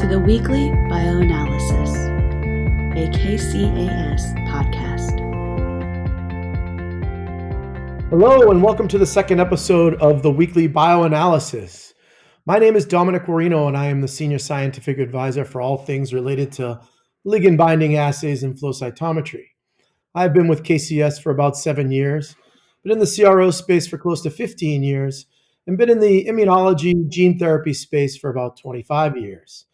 to the Weekly Bioanalysis, a KCAS podcast. Hello, and welcome to the second episode of the Weekly Bioanalysis. My name is Dominic Guarino, and I am the Senior Scientific Advisor for all things related to ligand-binding assays and flow cytometry. I've been with KCAS for about 7 years, been in the CRO space for close to 15 years, and been in the immunology gene therapy space for about 25 years.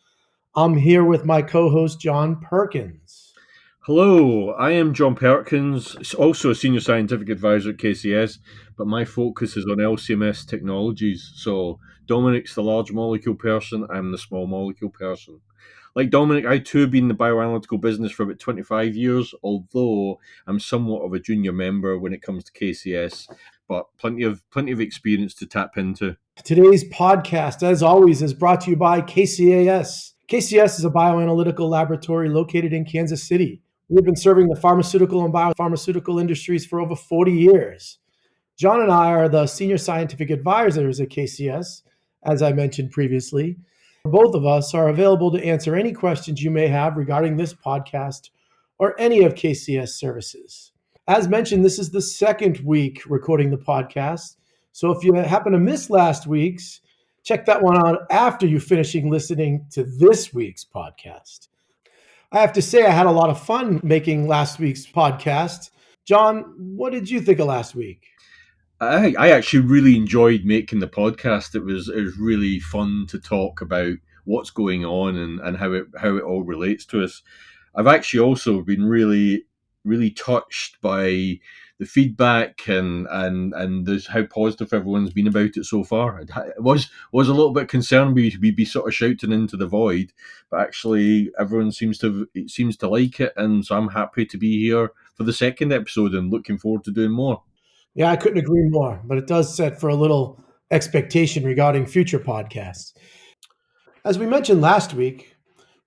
I'm here with my co-host, John Perkins. Hello, I am John Perkins, also a Senior Scientific Advisor at KCAS, but my focus is on LC-MS technologies. So Dominic's the large molecule person, I'm the small molecule person. Like Dominic, I too have been in the bioanalytical business for about 25 years, although I'm somewhat of a junior member when it comes to KCAS, but plenty of experience to tap into. Today's podcast, as always, is brought to you by KCAS. KCAS is a bioanalytical laboratory located in Kansas City. We've been serving the pharmaceutical and biopharmaceutical industries for over 40 years. John and I are the senior scientific advisors at KCAS, as I mentioned previously. Both of us are available to answer any questions you may have regarding this podcast or any of KCAS services. As mentioned, this is the second week recording the podcast. So if you happen to miss last week's, check that one out after you finishing listening to this week's podcast. I have to say I had a lot of fun making last week's podcast. John, what did you think of last week? I actually really enjoyed making the podcast. It was really fun to talk about what's going on and how it all relates to us. I've actually also been really touched by the feedback and how positive everyone's been about it so far. It was a little bit concerned we'd be sort of shouting into the void, but actually everyone seems to like it, and so I'm happy to be here for the second episode and looking forward to doing more. Yeah, I couldn't agree more, but it does set for a little expectation regarding future podcasts. As we mentioned last week,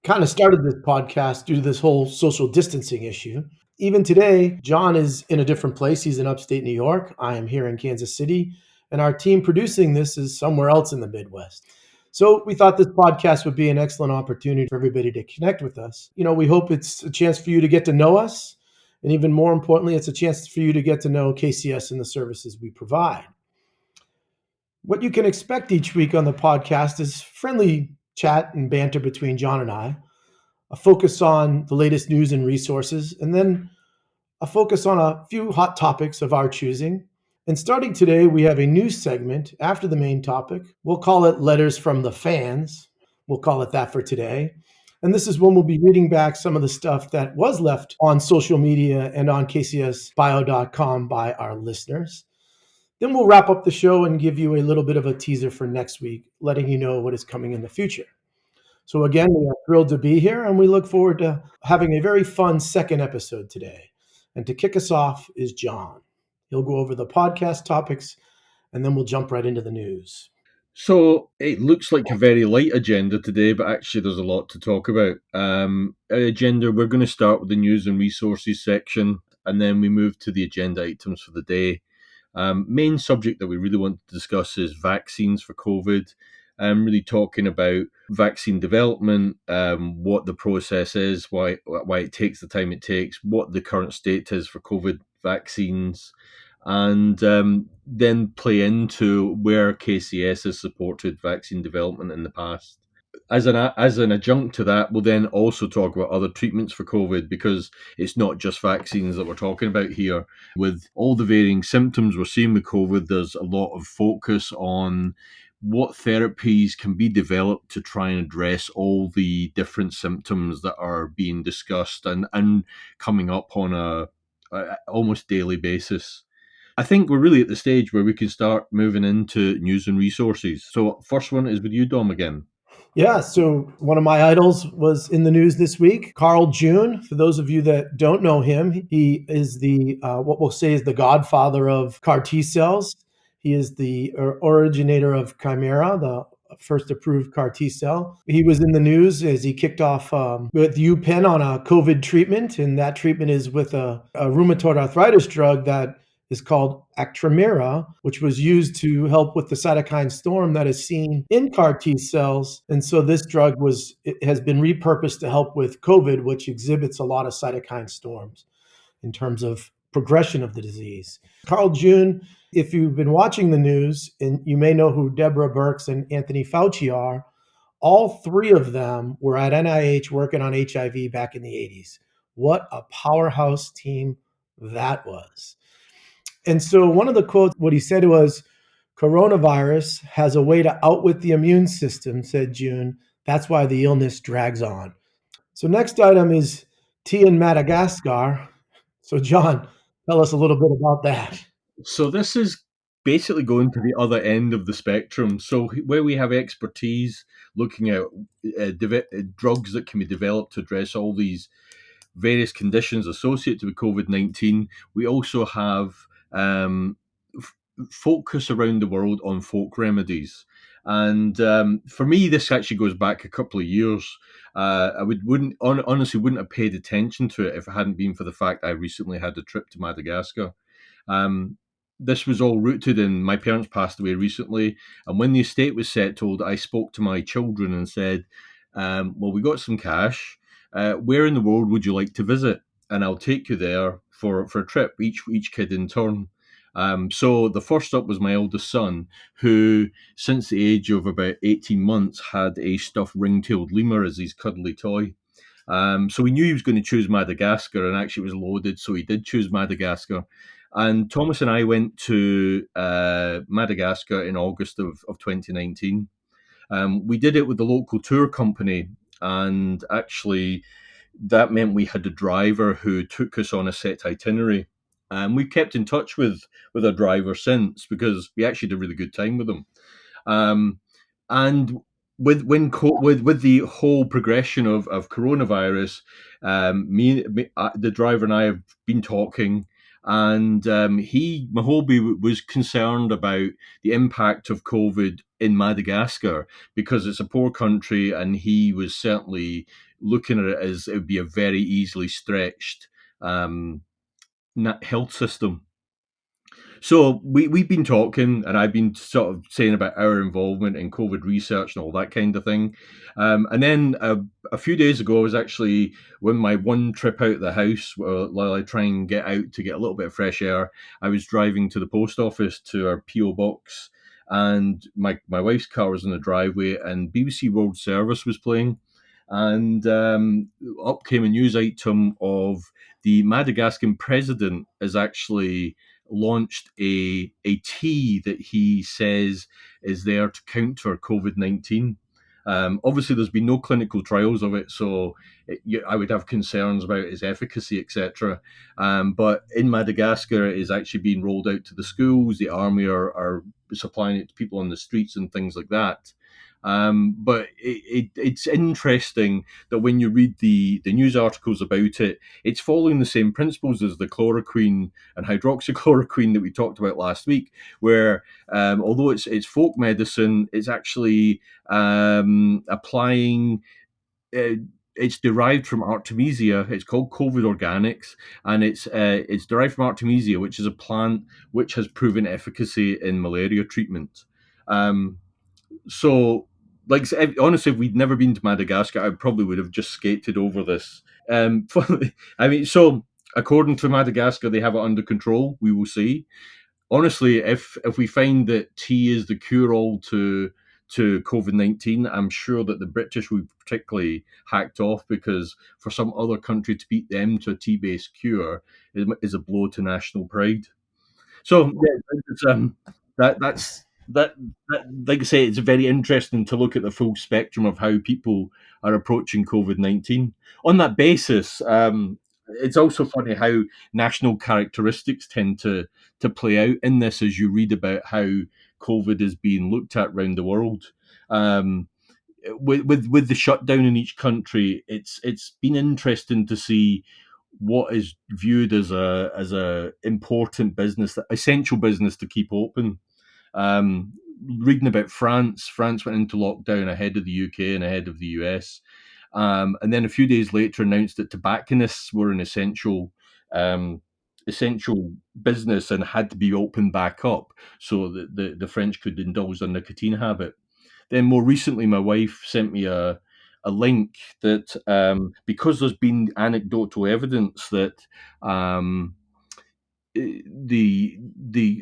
kind of started this podcast due to this whole social distancing issue. Even today, John is in a different place. He's in upstate New York. I am here in Kansas City, and our team producing this is somewhere else in the Midwest. So we thought this podcast would be an excellent opportunity for everybody to connect with us. We hope it's a chance for you to get to know us. And even more importantly, it's a chance for you to get to know KCAS and the services we provide. What you can expect each week on the podcast is friendly chat and banter between John and I, a focus on the latest news and resources, and then a focus on a few hot topics of our choosing. And starting today, we have a news segment after the main topic. We'll call it Letters from the Fans. We'll call it that for today. And this is when we'll be reading back some of the stuff that was left on social media and on kcsbio.com by our listeners. Then we'll wrap up the show and give you a little bit of a teaser for next week, letting you know what is coming in the future. So again, we are thrilled to be here, and we look forward to having a very fun second episode today. And to kick us off is John. He'll go over the podcast topics, and then we'll jump right into the news. So it looks like a very light agenda today, but actually there's a lot to talk about. Our agenda, we're going to start with the news and resources section, and then we move to the agenda items for the day. Main subject that we really want to discuss is vaccines for COVID. Really talking about vaccine development, what the process is, why it takes the time it takes, what the current state is for COVID vaccines, and then play into where KCAS has supported vaccine development in the past. As an adjunct to that, we'll then also talk about other treatments for COVID, because it's not just vaccines that we're talking about here. With all the varying symptoms we're seeing with COVID, there's a lot of focus on what therapies can be developed to try and address all the different symptoms that are being discussed and coming up on a almost daily basis. I think we're really at the stage where we can start moving into news and resources. So first one is with you, Dom, again. Yeah, so one of my idols was in the news this week, Carl June. For those of you that don't know him, he is the what we'll say is the godfather of CAR T cells. He is the originator of Chimera, the first approved CAR T cell. He was in the news as he kicked off with UPenn on a COVID treatment, and that treatment is with a rheumatoid arthritis drug that is called Actramera, which was used to help with the cytokine storm that is seen in CAR T cells. And so this drug has been repurposed to help with COVID, which exhibits a lot of cytokine storms in terms of progression of the disease. Carl June, if you've been watching the news, and you may know who Deborah Birx and Anthony Fauci are, all three of them were at NIH working on HIV back in the 80s. What a powerhouse team that was. And so one of the quotes, what he said was, coronavirus has a way to outwit the immune system, said June. That's why the illness drags on. So next item is tea in Madagascar. So John, tell us a little bit about that. So this is basically going to the other end of the spectrum. So where we have expertise looking at drugs that can be developed to address all these various conditions associated with COVID-19, we also have focus around the world on folk remedies. And for me, this actually goes back a couple of years. I honestly wouldn't have paid attention to it if it hadn't been for the fact I recently had a trip to Madagascar. This was all rooted in my parents passed away recently, and when the estate was settled, I spoke to my children and said, "Well, we got some cash. Where in the world would you like to visit? And I'll take you there for a trip, each kid in turn." So the first up was my eldest son, who, since the age of about 18 months, had a stuffed ring-tailed lemur as his cuddly toy. So we knew he was going to choose Madagascar, and actually it was loaded, so he did choose Madagascar. And Thomas and I went to Madagascar in August of 2019. We did it with the local tour company, and actually that meant we had a driver who took us on a set itinerary. And we've kept in touch with our driver since, because we actually had a really good time with him. And with the whole progression of coronavirus, the driver and I have been talking, and Mahobi was concerned about the impact of COVID in Madagascar because it's a poor country, and he was certainly looking at it as it would be a very easily stretched health system. So we've been talking, and I've been sort of saying about our involvement in COVID research and all that kind of thing. And then a few days ago, I was actually, when my one trip out of the house, while I try and get out to get a little bit of fresh air, I was driving to the post office to our PO box, and my wife's car was in the driveway, and BBC World Service was playing. And up came a news item of the Madagascan president has actually launched a tea that he says is there to counter COVID-19. Obviously, there's been no clinical trials of it, so I would have concerns about its efficacy, etc. But in Madagascar, it is actually being rolled out to the schools. The army are supplying it to people on the streets and things like that. But it's interesting that when you read the news articles about it, it's following the same principles as the chloroquine and hydroxychloroquine that we talked about last week, where although it's folk medicine, it's actually applying. It's derived from Artemisia. It's called COVID organics, and it's derived from Artemisia, which is a plant which has proven efficacy in malaria treatment. So, like, honestly, if we'd never been to Madagascar, I probably would have just skated over this. So according to Madagascar, they have it under control. We will see. Honestly, if we find that tea is the cure-all to COVID-19, I'm sure that the British would particularly hacked off, because for some other country to beat them to a tea-based cure is a blow to national pride. So yeah, that's that. Like I say, it's very interesting to look at the full spectrum of how people are approaching COVID-19. On that basis, it's also funny how national characteristics tend to play out in this, as you read about how COVID is being looked at around the world. With the shutdown in each country, it's been interesting to see what is viewed as a important business, essential business to keep open. Reading about France went into lockdown ahead of the UK and ahead of the US, and then a few days later announced that tobacconists were an essential essential business and had to be opened back up so that the French could indulge their nicotine habit. Then more recently, my wife sent me a link that because there's been anecdotal evidence that um, the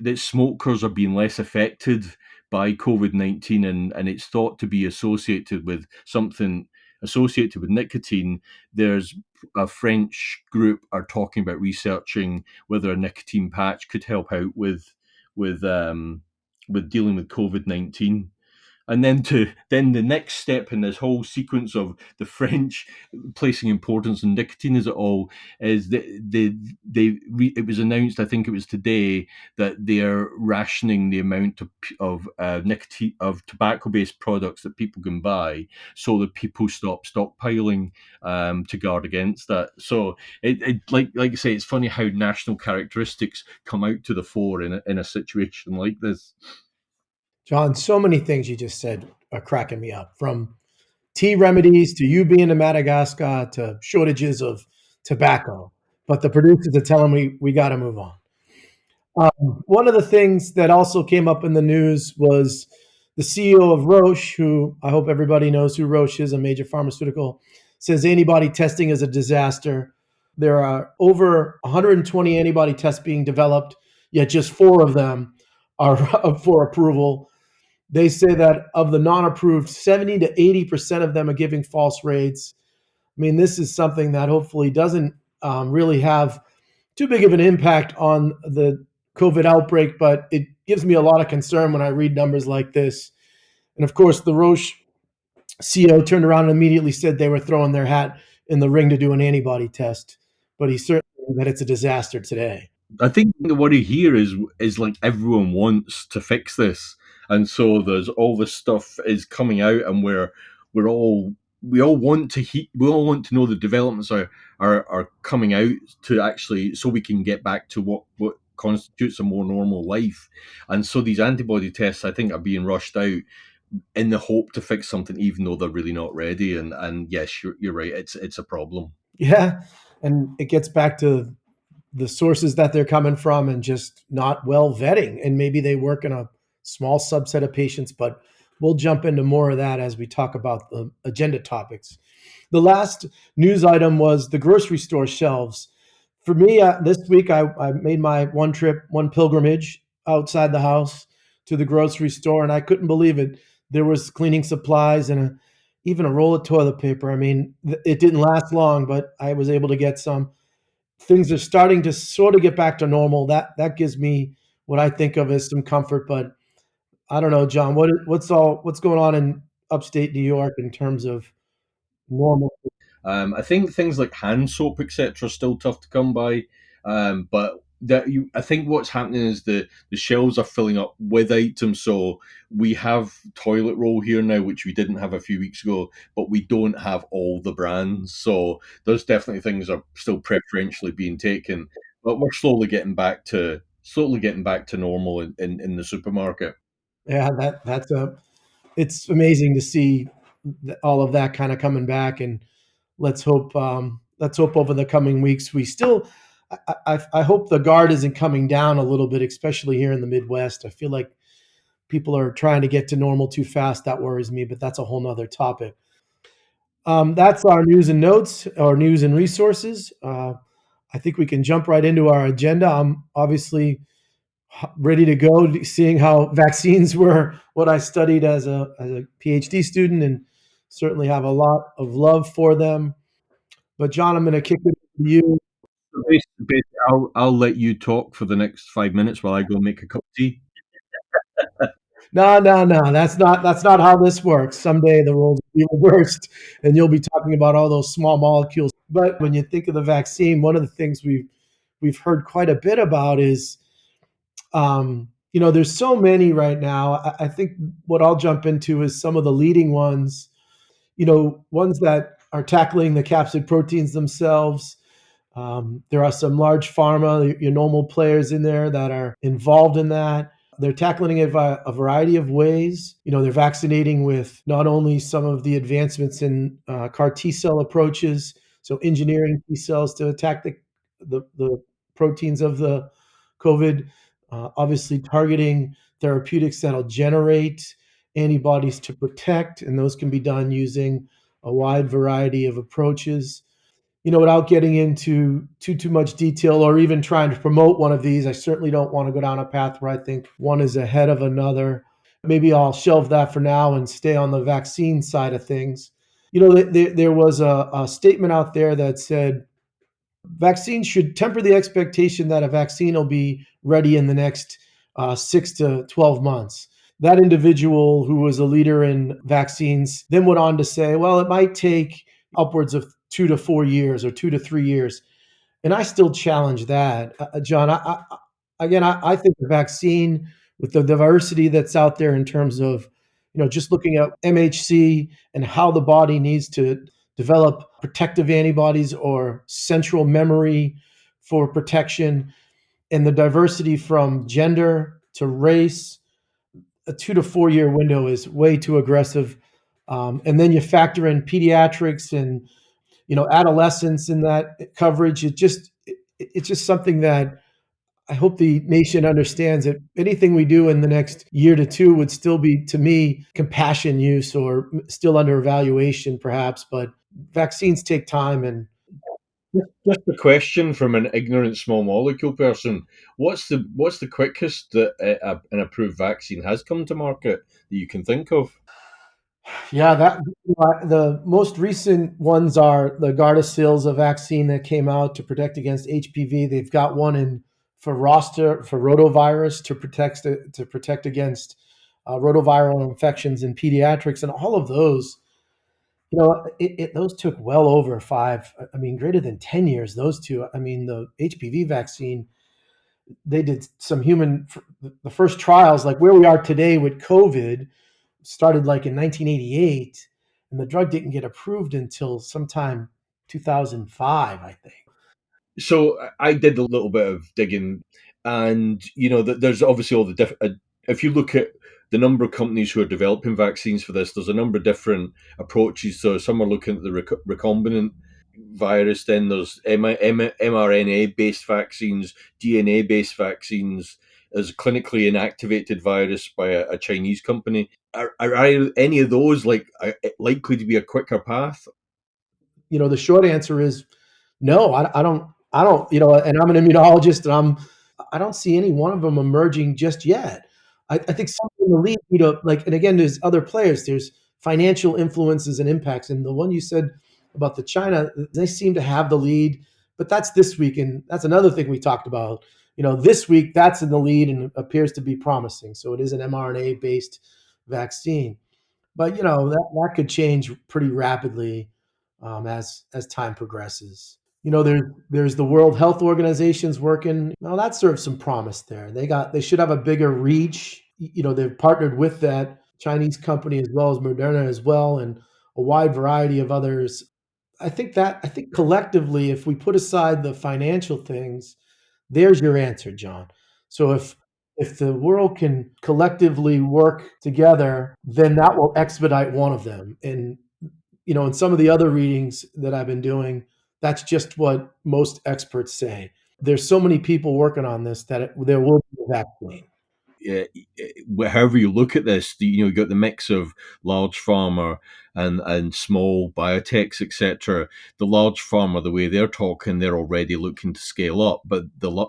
that smokers are being less affected by COVID-19, and it's thought to be associated with something associated with nicotine. There's a French group are talking about researching whether a nicotine patch could help out with with dealing with COVID-19. And then the next step in this whole sequence of the French placing importance on nicotine is it all is that it was announced, I think it was today, that they're rationing the amount of nicotine of tobacco based products that people can buy so that people stop stockpiling to guard against that. So it like I say, it's funny how national characteristics come out to the fore in a situation like this. John, so many things you just said are cracking me up, from tea remedies to you being in Madagascar to shortages of tobacco. But the producers are telling me we got to move on. One of the things that also came up in the news was the CEO of Roche, who I hope everybody knows who Roche is, a major pharmaceutical, says antibody testing is a disaster. There are over 120 antibody tests being developed, yet just four of them are up for approval. They say that of the non-approved, 70 to 80% of them are giving false rates. I mean, this is something that hopefully doesn't really have too big of an impact on the COVID outbreak, but it gives me a lot of concern when I read numbers like this. And of course, the Roche CEO turned around and immediately said they were throwing their hat in the ring to do an antibody test, but he certainly said that it's a disaster today. I think the worry here is like everyone wants to fix this, and so there's all this stuff is coming out, and we're all we all want to know the developments are coming out to actually so we can get back to what constitutes a more normal life, and so these antibody tests I think are being rushed out in the hope to fix something, even though they're really not ready. And yes, you're right, it's a problem. Yeah. And it gets back to the sources that they're coming from and just not well vetting. And maybe they work in a small subset of patients, but we'll jump into more of that as we talk about the agenda topics. The last news item was the grocery store shelves. For me, this week, I made my one pilgrimage outside the house to the grocery store, and I couldn't believe it. There was cleaning supplies and even a roll of toilet paper. I mean, it didn't last long, but I was able to get some. Things are starting to sort of get back to normal. That gives me what I think of as some comfort. But I don't know, John, what's going on in upstate New York in terms of normal? I think things like hand soap, etc., are still tough to come by. But I think what's happening is the shelves are filling up with items. So we have toilet roll here now, which we didn't have a few weeks ago, but we don't have all the brands. So there's definitely things are still preferentially being taken, but we're slowly getting back to normal in the supermarket. Yeah, it's amazing to see all of that kind of coming back, and let's hope over the coming weeks we still. I hope the guard isn't coming down a little bit, especially here in the Midwest. I feel like people are trying to get to normal too fast. That worries me, but that's a whole nother topic. That's our news and notes, our news and resources. I think we can jump right into our agenda. I'm obviously ready to go, seeing how vaccines were what I studied as a PhD student, and certainly have a lot of love for them. But John, I'm going to kick it to you. Basically, I'll let you talk for the next 5 minutes while I go make a cup of tea. No, no, no. That's not how this works. Someday the roles will be reversed, and you'll be talking about all those small molecules. But when you think of the vaccine, one of the things we've heard quite a bit about is, there's so many right now. I think what I'll jump into is some of the leading ones. Ones that are tackling the capsid proteins themselves. There are some large pharma, your normal players in there that are involved in that. They're tackling it via a variety of ways. They're vaccinating with not only some of the advancements in CAR T cell approaches, so engineering T cells to attack the proteins of the COVID, obviously targeting therapeutics that'll generate antibodies to protect, and those can be done using a wide variety of approaches. Without getting into too much detail or even trying to promote one of these, I certainly don't want to go down a path where I think one is ahead of another. Maybe I'll shelve that for now and stay on the vaccine side of things. There was a statement out there that said vaccines should temper the expectation that a vaccine will be ready in the next 6 to 12 months. That individual, who was a leader in vaccines, then went on to say, well, it might take upwards of 2 to 4 years or 2 to 3 years. And I still challenge that. John, I think the vaccine, with the diversity that's out there in terms of, just looking at MHC and how the body needs to develop protective antibodies or central memory for protection, and the diversity from gender to race, a 2 to 4 year window is way too aggressive. And then you factor in pediatrics and adolescents in that coverage. It's just something that I hope the nation understands, that anything we do in the next year to two would still be, to me, compassion use or still under evaluation, perhaps. But vaccines take time, and Just a question from an ignorant small molecule person: what's the quickest that an approved vaccine has come to market that you can think of? yeah, the most recent ones are the Gardasil, a vaccine that came out to protect against HPV. They've got one in for rotavirus to protect against rotaviral infections in pediatrics, and all of those. Those took well over five. I mean, greater than 10 years. Those two. I mean, the HPV vaccine, they did some the first trials, like where we are today with COVID, started like in 1988, and the drug didn't get approved until sometime 2005, I think. So I did a little bit of digging, and there's obviously all the different. If you look at the number of companies who are developing vaccines for this, there's a number of different approaches. So some are looking at the recombinant virus. Then there's mRNA based vaccines, DNA based vaccines. There's a clinically inactivated virus by a Chinese company. Are any of those likely to be a quicker path? The short answer is no. I don't. And I'm an immunologist, and I don't see any one of them emerging just yet. I think some in the lead, and again, there's other players. There's financial influences and impacts, and the one you said about the China, they seem to have the lead. But that's this week, and that's another thing we talked about. This week that's in the lead and appears to be promising. So it is an mRNA based vaccine. But that could change pretty rapidly, as time progresses. There's the World Health Organization's working. Well, that serves some promise there. They should have a bigger reach. They've partnered with that Chinese company as well as Moderna as well, and a wide variety of others. I think collectively, if we put aside the financial things, there's your answer, John. So if the world can collectively work together, then that will expedite one of them. And in some of the other readings that I've been doing, that's just what most experts say. There's so many people working on this that there will be a vaccine. However you look at this, you got the mix of large pharma and small biotechs, etc. The large pharma, the way they're talking, they're already looking to scale up, but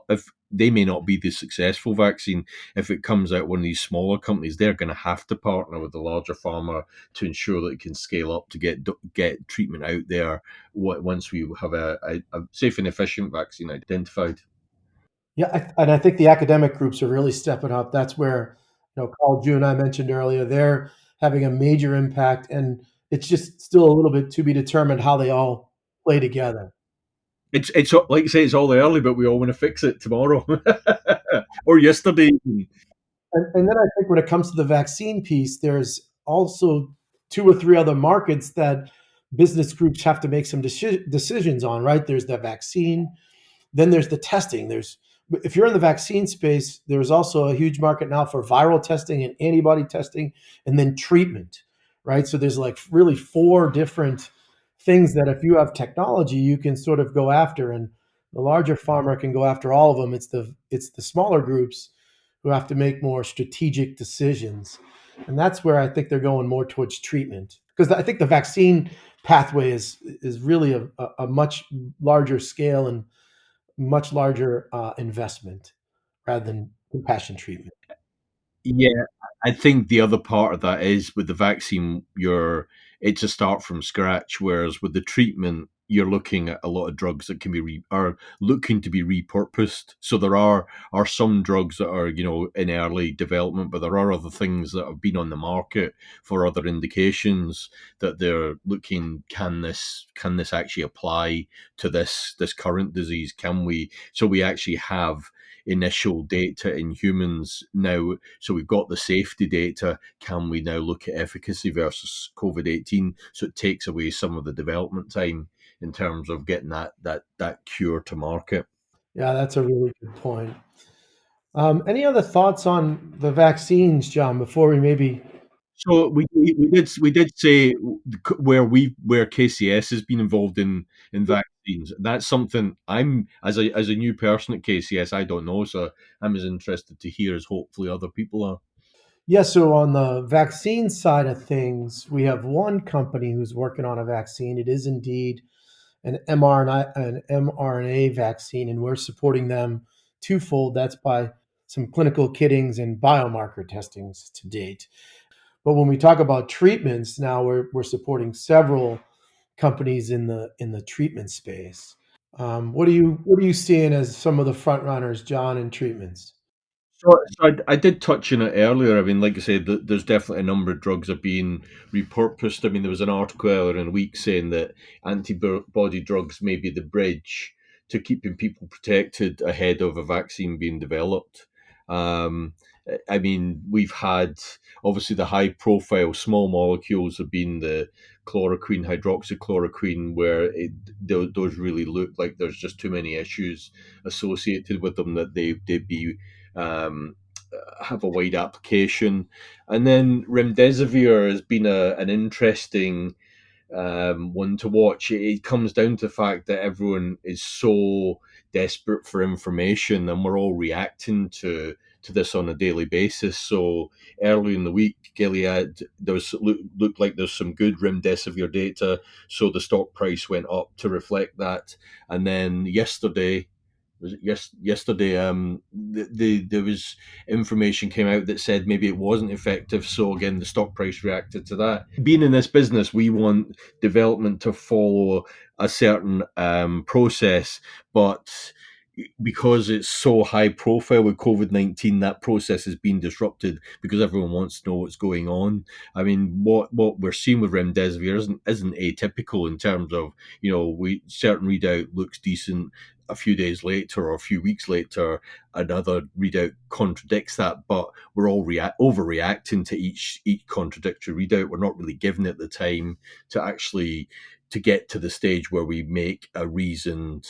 if they may not be the successful vaccine, if it comes out one of these smaller companies, they're going to have to partner with the larger pharma to ensure that it can scale up to get treatment out there once we have a safe and efficient vaccine identified. Yeah, and I think the academic groups are really stepping up. That's where, Carl June I mentioned earlier, they're having a major impact, and it's just still a little bit to be determined how they all play together. It's like you say, it's all early, but we all want to fix it tomorrow or yesterday. And then I think when it comes to the vaccine piece, there's also two or three other markets that business groups have to make some decisions on, right? There's the vaccine, then there's the testing. If you're in the vaccine space, there's also a huge market now for viral testing and antibody testing, and then treatment, right? So there's like really four different things that if you have technology, you can sort of go after. And The larger pharma can go after all of them. It's the smaller groups who have to make more strategic decisions, and that's where I think they're going more towards treatment, because I think the vaccine pathway is really a much larger scale and much larger investment rather than compassion treatment. Yeah, I think the other part of that is with the vaccine, it's a start from scratch, whereas with the treatment, you're looking at a lot of drugs that can be are looking to be repurposed. So there are some drugs that are in early development, but there are other things that have been on the market for other indications that they're looking, can this actually apply to this current disease? Can we so we actually have initial data in humans now, so we've got the safety data. Can we now look at efficacy versus COVID-18? So it takes away some of the development time in terms of getting that cure to market. Yeah, that's a really good point. Any other thoughts on the vaccines, John, before we maybe? So we did say where KCS has been involved in vaccines. That's something I'm as a new person at KCS, I don't know, so I'm as interested to hear as hopefully other people are. Yeah, so on the vaccine side of things, we have one company who's working on a vaccine. It is indeed an mRNA vaccine, and we're supporting them twofold. That's by some clinical kittings and biomarker testings to date. But when we talk about treatments, now we're supporting several companies in the treatment space. What are you seeing as some of the front runners, John, in treatments? So I did touch on it earlier. I mean, like I said, there's definitely a number of drugs are being repurposed. I mean, there was an article earlier in the week saying that antibody drugs may be the bridge to keeping people protected ahead of a vaccine being developed. Um, I mean, we've had obviously the high profile small molecules have been the chloroquine, hydroxychloroquine, where those really look like there's just too many issues associated with them that they'd be um, have a wide application. And then remdesivir has been an interesting one to watch. It comes down to the fact that everyone is so desperate for information, and we're all reacting to this on a daily basis. So early in the week, Gilead looked like there's some good remdesivir data, so the stock price went up to reflect that. And then yesterday, was it yesterday? There was information came out that said maybe it wasn't effective. So again, the stock price reacted to that. Being in this business, we want development to follow a certain process, but because it's so high profile with COVID-19, that process has been disrupted because everyone wants to know what's going on. I mean, what we're seeing with remdesivir isn't atypical in terms of we certain readout looks decent. A few days later or a few weeks later, another readout contradicts that. But we're all overreacting to each contradictory readout. We're not really giving it the time to actually to get to the stage where we make a reasoned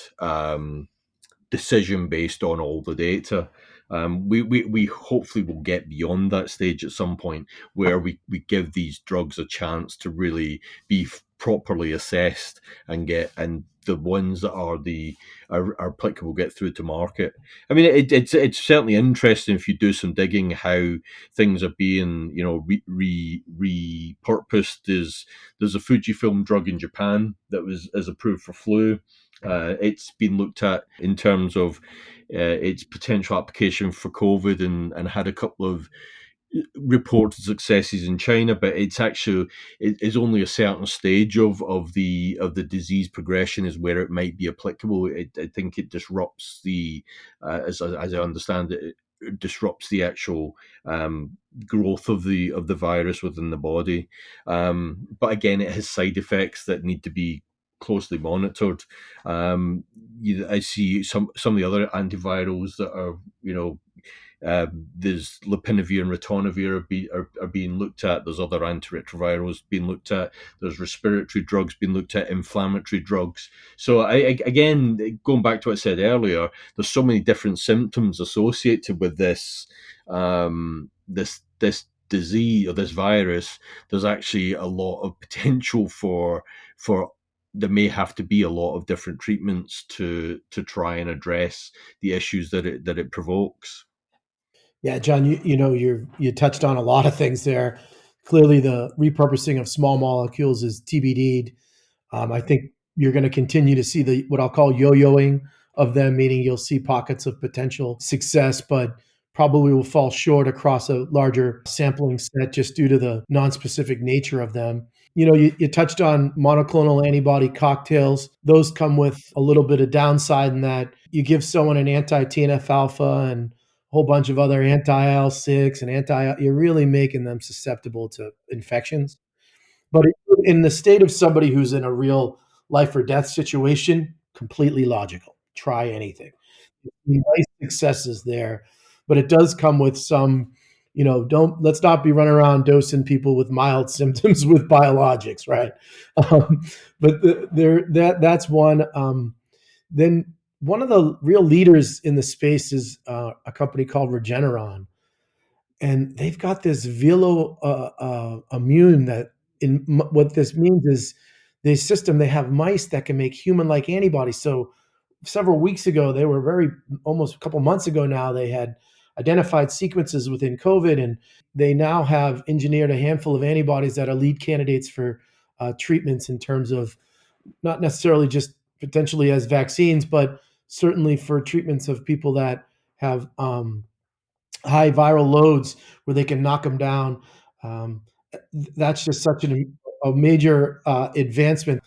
decision based on all the data. We hopefully will get beyond that stage at some point where we give these drugs a chance to really be properly assessed and the ones that are applicable get through to market. I mean, it's certainly interesting if you do some digging how things are being repurposed. There's a Fujifilm drug in Japan that is approved for flu. It's been looked at in terms of its potential application for COVID and had a couple of reported successes in China, but it is only a certain stage of the disease progression is where it might be applicable. I think it disrupts as I understand it. It disrupts the actual growth of the virus within the body, but again, it has side effects that need to be closely monitored. I see some of the other antivirals that are there's lopinavir and ritonavir are being looked at. There's other antiretrovirals being looked at. There's respiratory drugs being looked at, inflammatory drugs. So again, going back to what I said earlier, there's so many different symptoms associated with this disease or this virus. There's actually a lot of potential for there may have to be a lot of different treatments to try and address the issues that it provokes. Yeah, John, you touched on a lot of things there. Clearly, the repurposing of small molecules is TBD'd. I think you're going to continue to see the what I'll call yo-yoing of them, meaning you'll see pockets of potential success, but probably will fall short across a larger sampling set just due to the non-specific nature of them. You touched on monoclonal antibody cocktails. Those come with a little bit of downside in that you give someone an anti-TNF alpha and a whole bunch of other anti-IL-6 and you're really making them susceptible to infections. But in the state of somebody who's in a real life or death situation, completely logical. Try anything. Nice successes there, but it does come with some, don't let's not be running around dosing people with mild symptoms with biologics, right? Um, but that's one. Then one of the real leaders in the space is a company called Regeneron, and they've got this velo immune that what this means is the system they have mice that can make human-like antibodies. So several weeks ago, they were almost a couple months ago now, they had identified sequences within COVID, and they now have engineered a handful of antibodies that are lead candidates for treatments in terms of not necessarily just potentially as vaccines, but certainly for treatments of people that have high viral loads where they can knock them down. Um, that's just such a major advancement.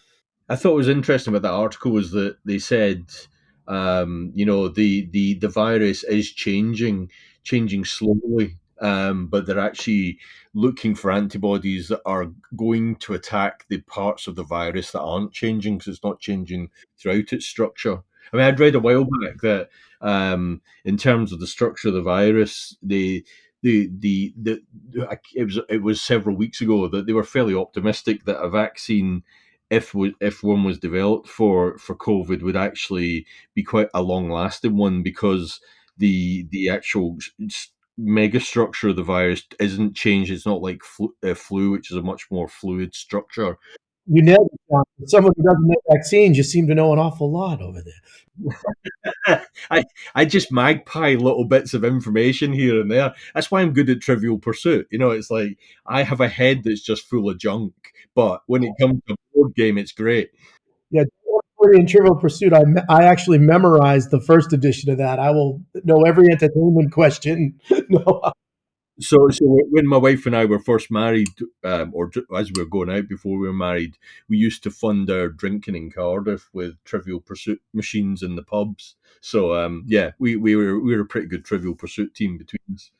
I thought what was interesting about that article was that they said, the virus is changing slowly, but they're actually looking for antibodies that are going to attack the parts of the virus that aren't changing because it's not changing throughout its structure. I mean, I'd read a while back that in terms of the structure of the virus, the it was several weeks ago that they were fairly optimistic that a vaccine, if one was developed for COVID, would actually be quite a long lasting one because the actual mega structure of the virus isn't changed. It's not like flu, which is a much more fluid structure. You nailed it, John. As someone who doesn't know vaccines, you seem to know an awful lot over there. I I just magpie little bits of information here and there. That's why I'm good at Trivial Pursuit. It's like I have a head that's just full of junk, but when it comes to a board game, it's great. Yeah, in Trivial Pursuit, I actually memorized the first edition of that. I will know every entertainment question. No, So when my wife and I were first married, as we were going out before we were married, we used to fund our drinking in Cardiff with Trivial Pursuit machines in the pubs. So yeah, we were a pretty good Trivial Pursuit team between us.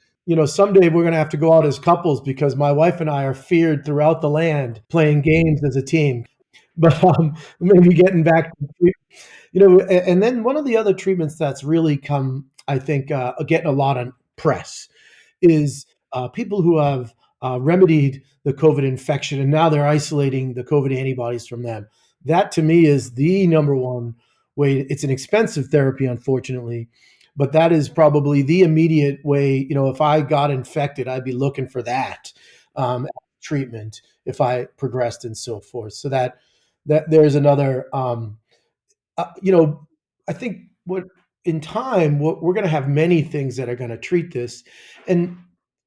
someday we're going to have to go out as couples because my wife and I are feared throughout the land playing games as a team. But maybe getting back to, and then one of the other treatments that's really come, I think, getting a lot of press is people who have remedied the COVID infection and now they're isolating the COVID antibodies from them. That to me is the number one way. It's an expensive therapy, unfortunately, but that is probably the immediate way. If I got infected, I'd be looking for that treatment if I progressed and so forth. So that there's another I think what in time, what we're going to have many things that are going to treat this. And,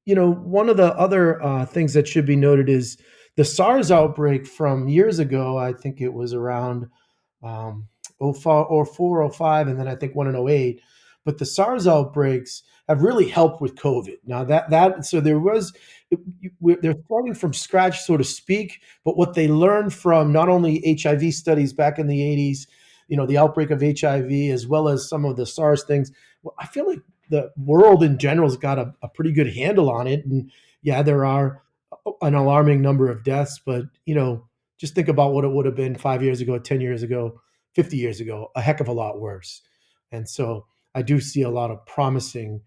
one of the other things that should be noted is the SARS outbreak from years ago. I think it was around um, 05 or 4 or 05, and then I think one in '08. But the SARS outbreaks have really helped with COVID. Now so there was, they're starting from scratch, so to speak. But what they learned from not only HIV studies back in the '80s, the outbreak of HIV, as well as some of the SARS things, well, I feel like the world in general has got a pretty good handle on it. And yeah, there are an alarming number of deaths, but just think about what it would have been 5 years ago, 10 years ago, 50 years ago, a heck of a lot worse. And so I do see a lot of promising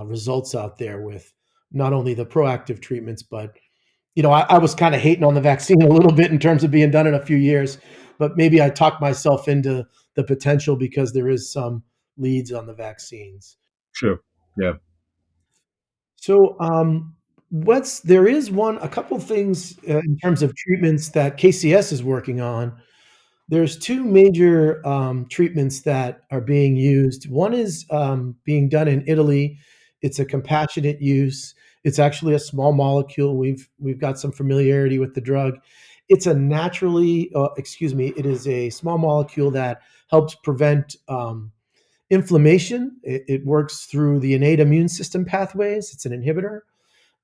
results out there with not only the proactive treatments, but I was kind of hating on the vaccine a little bit in terms of being done in a few years, but maybe I talked myself into the potential because there is some leads on the vaccines. Sure. Yeah. So, there is a couple things in terms of treatments that KCS is working on. There's two major treatments that are being used. One is being done in Italy. It's a compassionate use. It's actually a small molecule. We've got some familiarity with the drug. It's a naturally, it is a small molecule that helps prevent inflammation. It works through the innate immune system pathways. It's an inhibitor.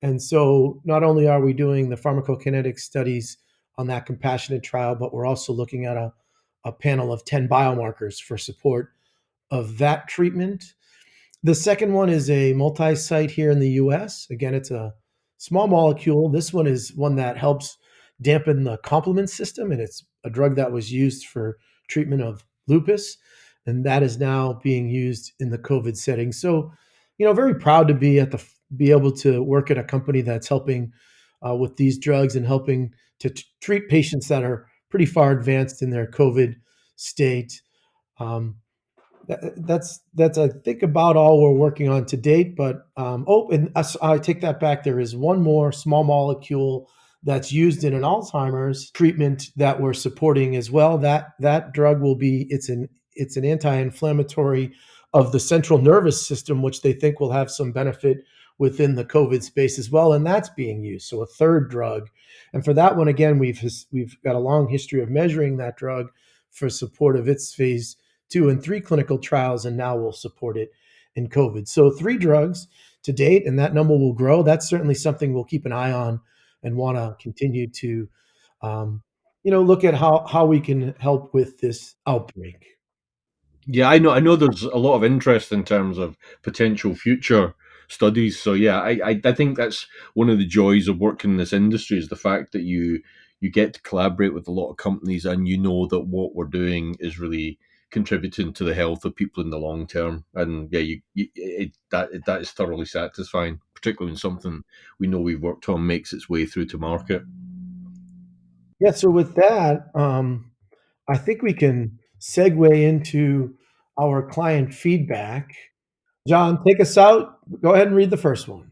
And so not only are we doing the pharmacokinetic studies on that compassionate trial, but we're also looking at a panel of 10 biomarkers for support of that treatment. The second one is a multi-site here in the US. Again, it's a small molecule. This one is one that helps dampen the complement system, and it's a drug that was used for treatment of lupus, and that is now being used in the COVID setting. So, very proud to be able to work at a company that's helping with these drugs and helping to treat patients that are pretty far advanced in their COVID state. Um, that's I think about all we're working on to date. But I take that back. There is one more small molecule that's used in an Alzheimer's treatment that we're supporting as well. That drug will be it's an anti-inflammatory of the central nervous system, which they think will have some benefit within the COVID space as well, and that's being used. So a third drug, and for that one again, we've got a long history of measuring that drug for support of its phase 2 and 3 clinical trials, and now we'll support it in COVID. So 3 drugs to date, and that number will grow. That's certainly something we'll keep an eye on and want to continue to, look at how we can help with this outbreak. Yeah, I know. There's a lot of interest in terms of potential future studies. So yeah, I think that's one of the joys of working in this industry is the fact that you get to collaborate with a lot of companies, and you know that what we're doing is really contributing to the health of people in the long term. And yeah, that is thoroughly satisfying, particularly when something we know we've worked on makes its way through to market. Yeah, so with that, I think we can segue into our client feedback. John, take us out. Go ahead and read the first one.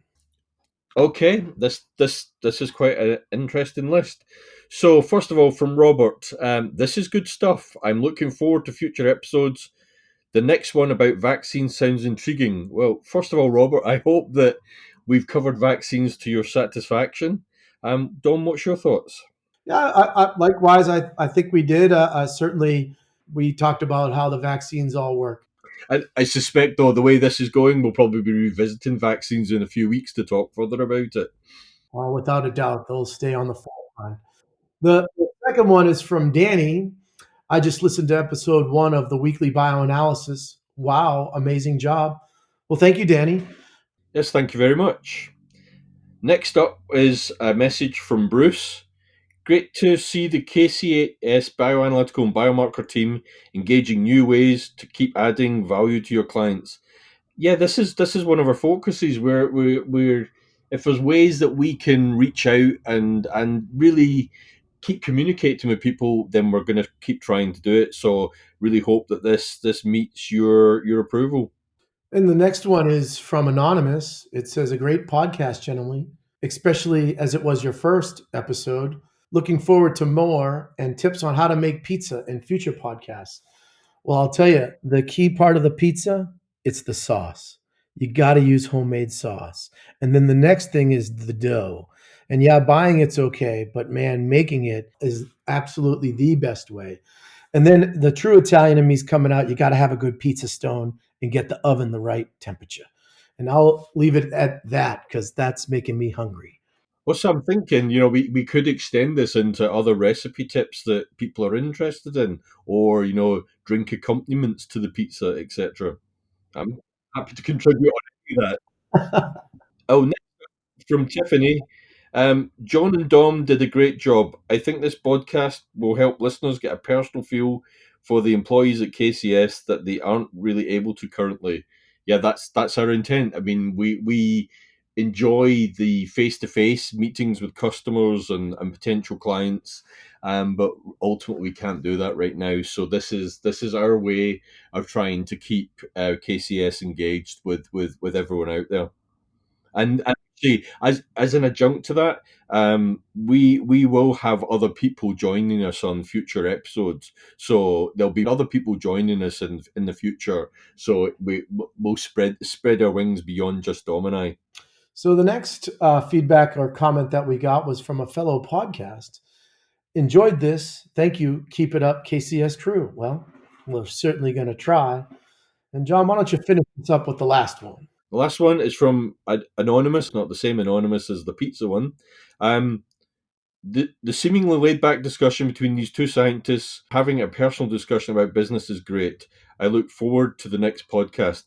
Okay, this is quite an interesting list. So first of all, from Robert, this is good stuff. I'm looking forward to future episodes. The next one about vaccines sounds intriguing. Well, first of all, Robert, I hope that we've covered vaccines to your satisfaction. Dom, what's your thoughts? Yeah, likewise, I think we did. Certainly, we talked about how the vaccines all work. I suspect, though, the way this is going, we'll probably be revisiting vaccines in a few weeks to talk further about it. Without a doubt, they'll stay on the forefront. The second one is from Danny. I just listened to episode 1 of the Weekly Bioanalysis. Wow, amazing job. Well, thank you, Danny. Yes, thank you very much. Next up is a message from Bruce. Great to see the KCAS Bioanalytical and Biomarker team engaging new ways to keep adding value to your clients. Yeah, this is one of our focuses. We're if there's ways that we can reach out and really keep communicating with people, then we're going to keep trying to do it. So really hope that this meets your approval. And the next one is from Anonymous. It says, a great podcast, gentlemen, especially as it was your first episode. Looking forward to more and tips on how to make pizza in future podcasts. Well, I'll tell you, the key part of the pizza, it's the sauce. You got to use homemade sauce. And then the next thing is the dough. And yeah, buying it's okay, but man, making it is absolutely the best way. And then the true Italian in me's coming out. You got to have a good pizza stone and get the oven the right temperature. And I'll leave it at that because that's making me hungry. Well, so I'm thinking, we could extend this into other recipe tips that people are interested in, or drink accompaniments to the pizza, etc. I'm happy to contribute on any of that. Oh, from Tiffany. John and Dom did a great job. I think this podcast will help listeners get a personal feel for the employees at KCS that they aren't really able to currently. Yeah, that's our intent. I mean, we enjoy the face to face meetings with customers and potential clients, but ultimately we can't do that right now. So this is our way of trying to keep KCS engaged with everyone out there. And actually, as an adjunct to that, we will have other people joining us on future episodes. So there'll be other people joining us in the future. So we'll spread our wings beyond just Dom and I. So the next feedback or comment that we got was from a fellow podcast. Enjoyed this. Thank you. Keep it up, KCS crew. Well, we're certainly going to try. And John, why don't you finish this up with the last one? The last one is from Anonymous, not the same Anonymous as the pizza one. The seemingly laid-back discussion between these two scientists having a personal discussion about business is great. I look forward to the next podcast.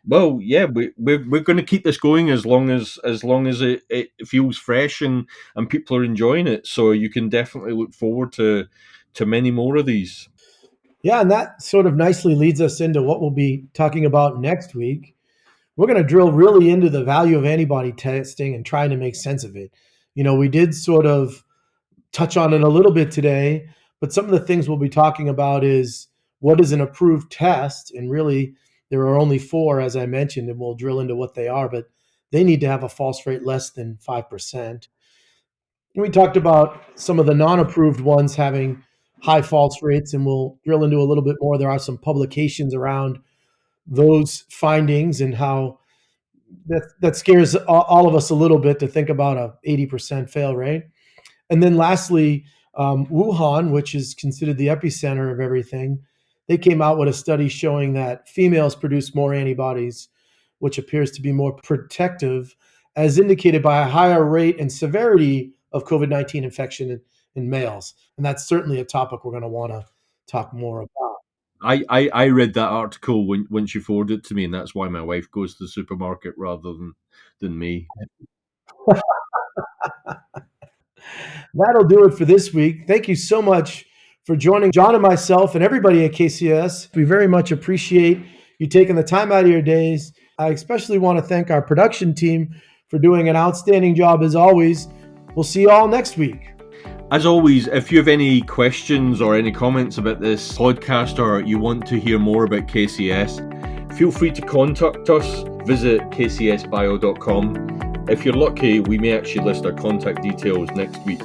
Well, yeah, we're going to keep this going as long as it feels fresh and people are enjoying it. So you can definitely look forward to many more of these. Yeah, and that sort of nicely leads us into what we'll be talking about next week. We're going to drill really into the value of antibody testing and trying to make sense of it. We did sort of touch on it a little bit today, but some of the things we'll be talking about is what is an approved test, and really there are only 4, as I mentioned, and we'll drill into what they are, but they need to have a false rate less than 5%. And we talked about some of the non-approved ones having high false rates, and we'll drill into a little bit more. There are some publications around those findings and how that scares all of us a little bit to think about a 80% fail rate. And then lastly, Wuhan, which is considered the epicenter of everything, they came out with a study showing that females produce more antibodies, which appears to be more protective, as indicated by a higher rate and severity of COVID-19 infection in males. And that's certainly a topic we're going to want to talk more about. I read that article when she forwarded it to me, and that's why my wife goes to the supermarket rather than me. That'll do it for this week. Thank you so much for joining John and myself and everybody at KCAS. We very much appreciate you taking the time out of your days. I especially want to thank our production team for doing an outstanding job as always. We'll see you all next week. As always, if you have any questions or any comments about this podcast, or you want to hear more about KCAS, feel free to contact us. Visit kcsbio.com. If you're lucky, we may actually list our contact details next week.